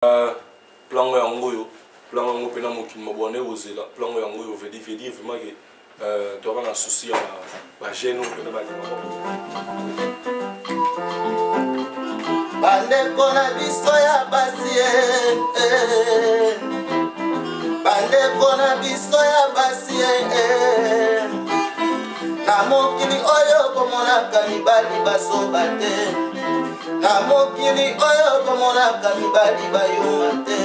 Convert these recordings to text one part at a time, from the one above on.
Plan yango plan yango pena mokili mabone ozela plan yango yo veut dire vraiment que tu auras un souci à gêne pena ba bandeko na biso ya basi bandeko na biso ya basi na mokili oyo komonaka mibali basoba te na mokili oyo komonaka mibali bayuma te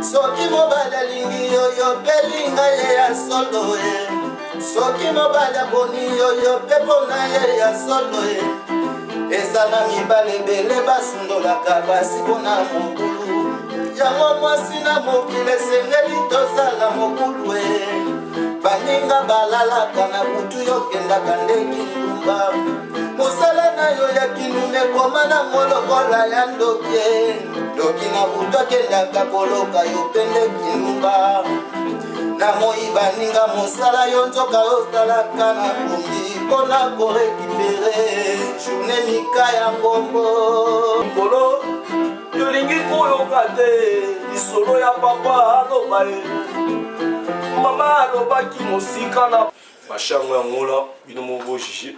soki mobali alingi yoyo mpe linga ye ya solo soki mobali aboni yoyo mpe mpona ye ya solo eza na mibali ebele basundolaka basi mpona mokulu yango mwasi na mokili esengeli tozala mokulu baninga balalaka na butu yokendaka nde kindumba mosala na yo ya kindume koma na molokola ya ndoki ndoki na butu akendaka koloka yo pende kindumba na moi baninga mosala yo nzoka osalaka na kumbi mpona korekipere journe mika ya ngombo nkolo yolingi koyoka te lisolo ya papa aloba mama alobaki mosika na machango yango la bino moko jugé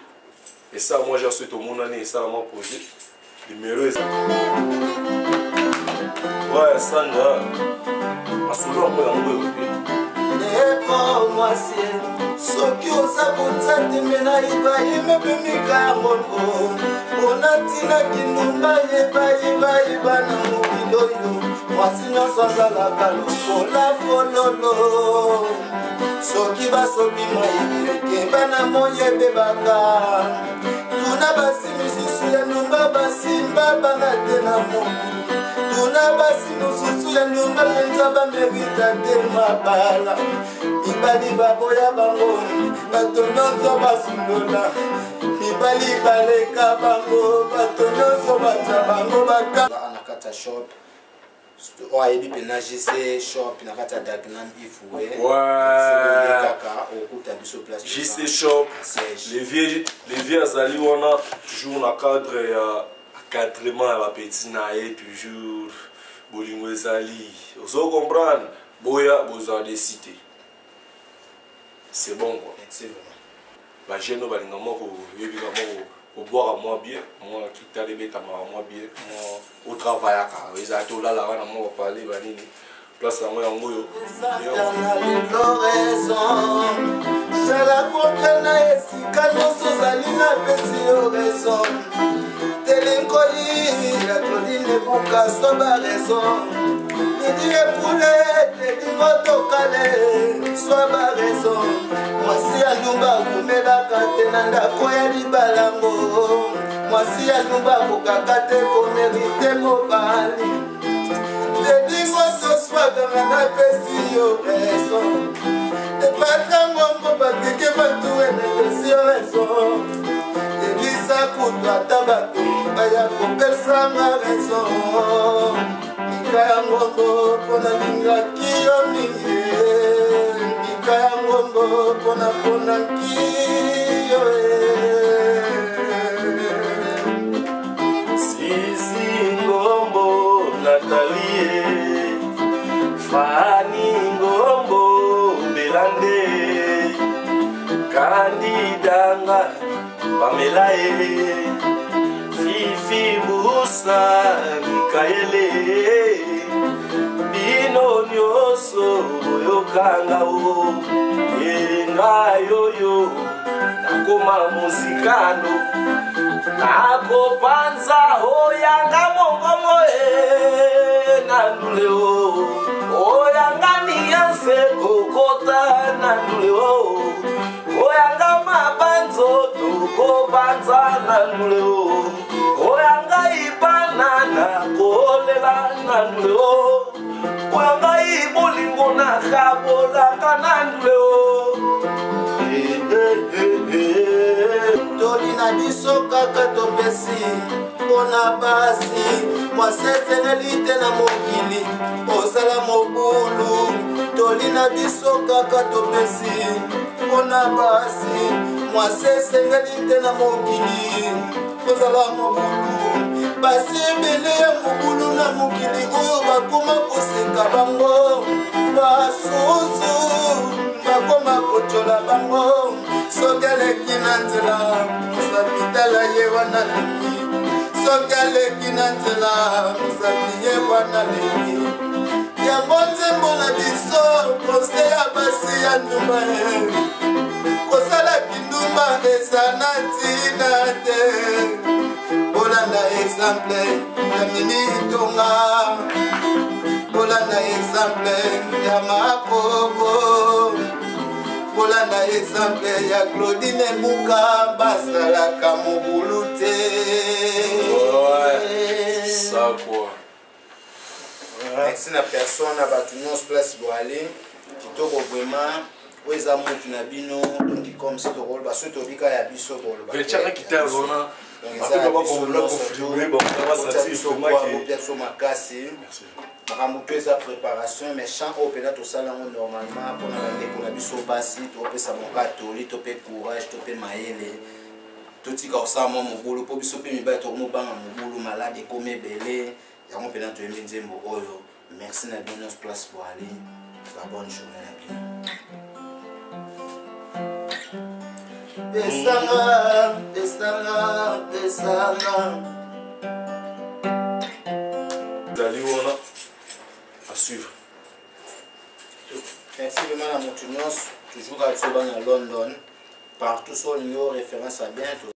et ça moi j'ai souhaité au monde année et ça m'a posé numéro ouais Sandra masolo yango eko mwasi soki oza bonza tembe na ibayime mpe mika ya ngombo mpona ntina kindumba yebayeba na mokili oyo mwasi nyonso azalaka lokola fololo soki basopi maibeke bana moyebebaka tuna basi misusu ya ndumba basimba banga te na moku tuna basi mosusu ya ndumba mpenza bamerita te mabala mibali baboya bango bato nyonso basundola mibali baleka bango bato nyonso batya bango bakata shop oyebi mpena JC shop na kati ya Dagenham ifue kaka okuta biso place JC shop les vieux azali wana toujours na cadre ya encadrement ya bapeti na ye toujours bolingo ezali ozo comprendre boya bozala de cité c'est bon quoi ba jeune balinga moko yebika moko boire à moi bien moi qui t'a les bêta moi bien moi au travail à car ils a tout là là on va parler banini place à moi en goyo c'est la comprendre esika nyonso zali na pesi yo raison telenkoli ya Claudine Bukaso ba raison nidi epule tedi motokale soit ba raison mwasi ya ndumba kumelaka te na ndako ya libalango mwasi ya ndumba kokaka te komerite mobali tedi motoswaganga na pesi yo raison epata ngombo bakeke batuwe na pesi yo raison ebisa kutu ata bato baya kopesanga raison mika ya ngombo mpona lingaki yo mingi mika ya ngombo mpona nkiyo Sisi Ngombo Natalie Fani Ngombo Belande Kandidanga Pamela Fifi Musa Mikaele Bino Nyoso Yokanga o Yenga yoyo Nakoma muzikano Nako panza oyanga mongomo nandule oyanga niyanse kokota nandule oyanga mabanzo toko banza nandule oyanga ibanana kolela nandule oyanga ibolingo na kabola kanandule tolina biso kaka topesi mpona basi mwasi esengeli te na mokili ozala mobulu tolina biso kaka topesi mpona basi mwasi esengeli te na mokili ozala mobulu basi ebele ya mobulu na mokili oyo bakoma koseka bango basusu bakoma kocola bango soki aleki na nzela mosapitala ye wana leki soki aleki na nzela mosapi ye wana leki yango nzembo na biso konse ya basi ya ndumba kosala kindumba eza na ntina te bolanda exemple ya minitonga bolanda exemple ya makoko bolanda exemple ya Claudine Buka basalaka mobulu te. Ça quoi. Merci na personne na batu nyonso place boale kitoko vraiment oza mutu na bino donc comme si tokolo baso tobika ya biso bolo Belchaka kitazona eza ba problème configurer ba basati so makasi makambo pe eza préparation mais chant au pena to sala normalement pour na ndeko na biso basi to pesa moka toli to pe courage to pe maele to tika osama mobulu po biso pe mibaya to mo banga mobulu malade comme belé yango pena to yembe nzembo oyo. Merci na bino place pour aller la bonne journée na bino. Besanga, besanga, besanga. Dali wana à suivre. Merci vraiment à mon toujours à London. Partout sur une référence à bientôt.